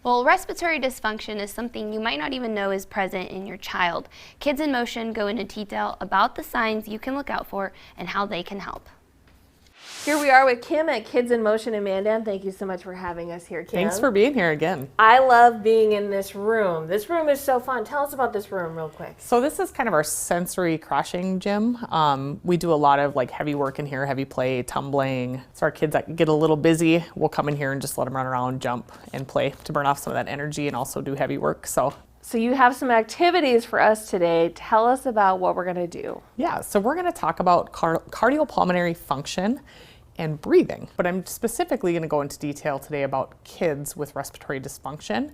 Well, respiratory dysfunction is something you might not even know is present in your child. Kids in Motion go into detail about the signs you can look out for and how they can help. Here we are with Kim at Kids in Motion in Mandan. Thank you so much for having us here, Kim. Thanks for being here again. I love being in this room. This room is so fun. Tell us about this room real quick. So this is kind of our sensory crushing gym. We do a lot of like heavy work in here, heavy play, tumbling. So our kids that get a little busy, we'll come in here and just let them run around, jump, and play to burn off some of that energy and also do heavy work. So you have some activities for us today. Tell us about what we're going to do. yeah, so we're going to talk about cardiopulmonary function and breathing, but I'm specifically going to go into detail today about kids with respiratory dysfunction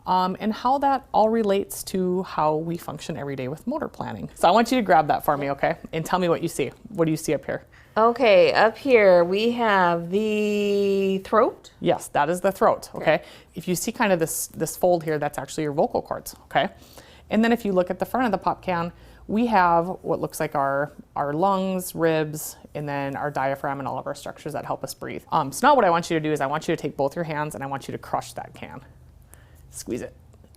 and how that all relates to how we function every day with motor planning. So I want you to grab that for me, okay? And tell me what you see. What do you see up here? Okay, up here we have the throat. Yes, that is the throat, okay? If you see kind of this fold here, that's actually your vocal cords, okay? And then if you look at the front of the pop can, we have what looks like our lungs, ribs, and then our diaphragm and all of our structures that help us breathe. So now what I want you to do is I want you to take both your hands and I want you to crush that can. Squeeze it.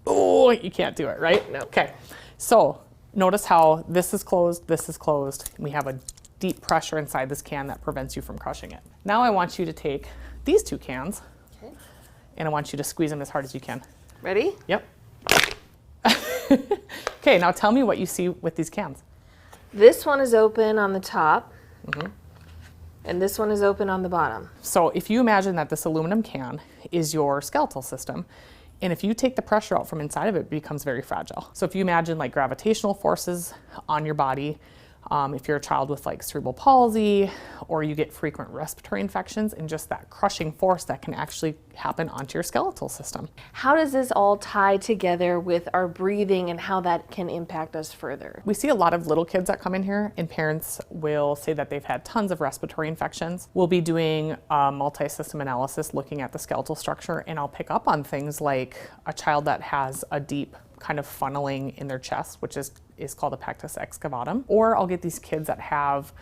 Oh, you can't do it, right? No. Okay, so notice how this is closed, and we have a deep pressure inside this can that prevents you from crushing it. Now I want you to take these two cans and I want you to squeeze them as hard as you can. Ready? Yep. Okay, now tell me what you see with these cans. This one is open on the top, and this one is open on the bottom. So if you imagine that this aluminum can is your skeletal system, and if you take the pressure out from inside of it, it becomes very fragile. So if you imagine like gravitational forces on your body, if you're a child with like cerebral palsy, or you get frequent respiratory infections, and just that crushing force that can actually happen onto your skeletal system. How does this all tie together with our breathing and how that can impact us further? We see a lot of little kids that come in here and parents will say that they've had tons of respiratory infections. We'll be doing a multi-system analysis looking at the skeletal structure, and I'll pick up on things like a child that has a deep kind of funneling in their chest, which is called a pectus excavatum, or I'll get these kids that have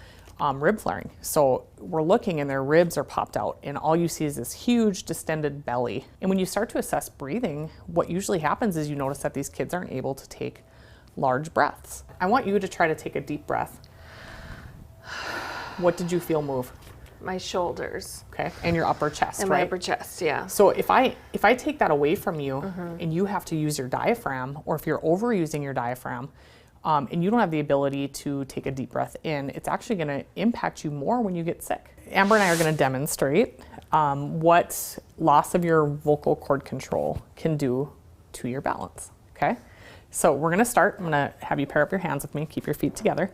rib flaring. So we're looking and their ribs are popped out and all you see is this huge distended belly. And when you start to assess breathing, what usually happens is you notice that these kids aren't able to take large breaths. I want you to try to take a deep breath. What did you feel move? My shoulders. Okay, and your upper chest, and right? my upper chest, yeah. So if I take that away from you and you have to use your diaphragm, or if you're overusing your diaphragm, and you don't have the ability to take a deep breath in, it's actually going to impact you more when you get sick. Amber and I are going to demonstrate what loss of your vocal cord control can do to your balance, okay? So we're going to start. I'm going to have you pair up your hands with me, keep your feet together.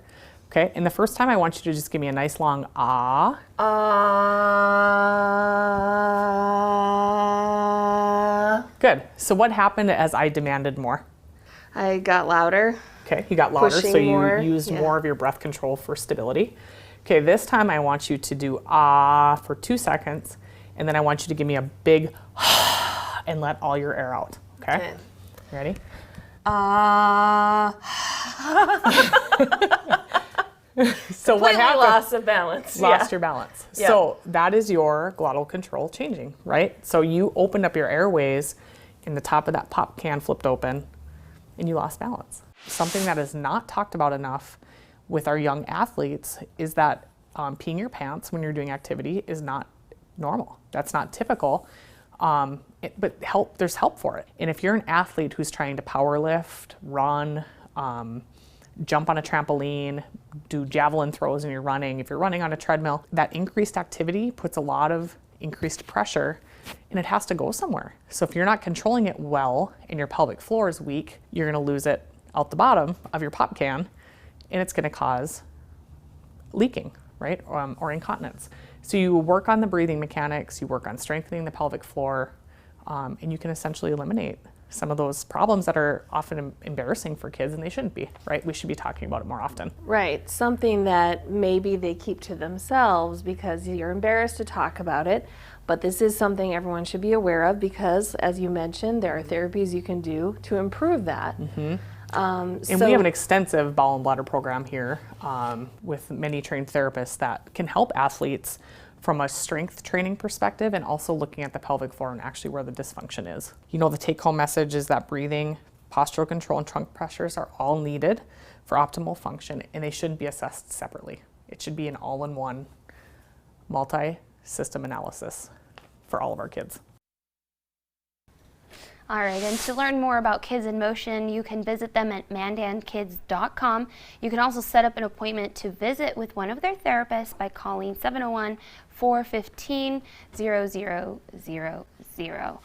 Okay, and the first time I want you to just give me a nice long ah. Ah. Good. So what happened as I demanded more? I got louder. Okay, you got louder, Pushing so you more, used more of your breath control for stability. Okay, this time I want you to do ah for 2 seconds, and then I want you to give me a big and let all your air out. Okay? Ready? Ah. So what happened? Loss of balance. Lost your balance. Yeah. So that is your glottal control changing, right? So you opened up your airways and the top of that pop can flipped open and you lost balance. Something that is not talked about enough with our young athletes is that peeing your pants when you're doing activity is not normal. That's not typical, but there's help for it. And if you're an athlete who's trying to power lift, run, jump on a trampoline, do javelin throws when you're running, if you're running on a treadmill, that increased activity puts a lot of increased pressure and it has to go somewhere. So if you're not controlling it well and your pelvic floor is weak, you're going to lose it out the bottom of your pop can and it's going to cause leaking, right? Or incontinence. So you work on the breathing mechanics, you work on strengthening the pelvic floor, and you can essentially eliminate some of those problems that are often embarrassing for kids and they shouldn't be, right? We should be talking about it more often. Right, something that maybe they keep to themselves because you're embarrassed to talk about it, but this is something everyone should be aware of because, as you mentioned, there are therapies you can do to improve that. And we have an extensive bowel and bladder program here with many trained therapists that can help athletes from a strength training perspective and also looking at the pelvic floor and actually where the dysfunction is. You know, the take-home message is that breathing, postural control, and trunk pressures are all needed for optimal function, and they shouldn't be assessed separately. It should be an all-in-one multi-system analysis for all of our kids. All right, and to learn more about Kids in Motion, you can visit them at mandankids.com. You can also set up an appointment to visit with one of their therapists by calling 701-415-0000.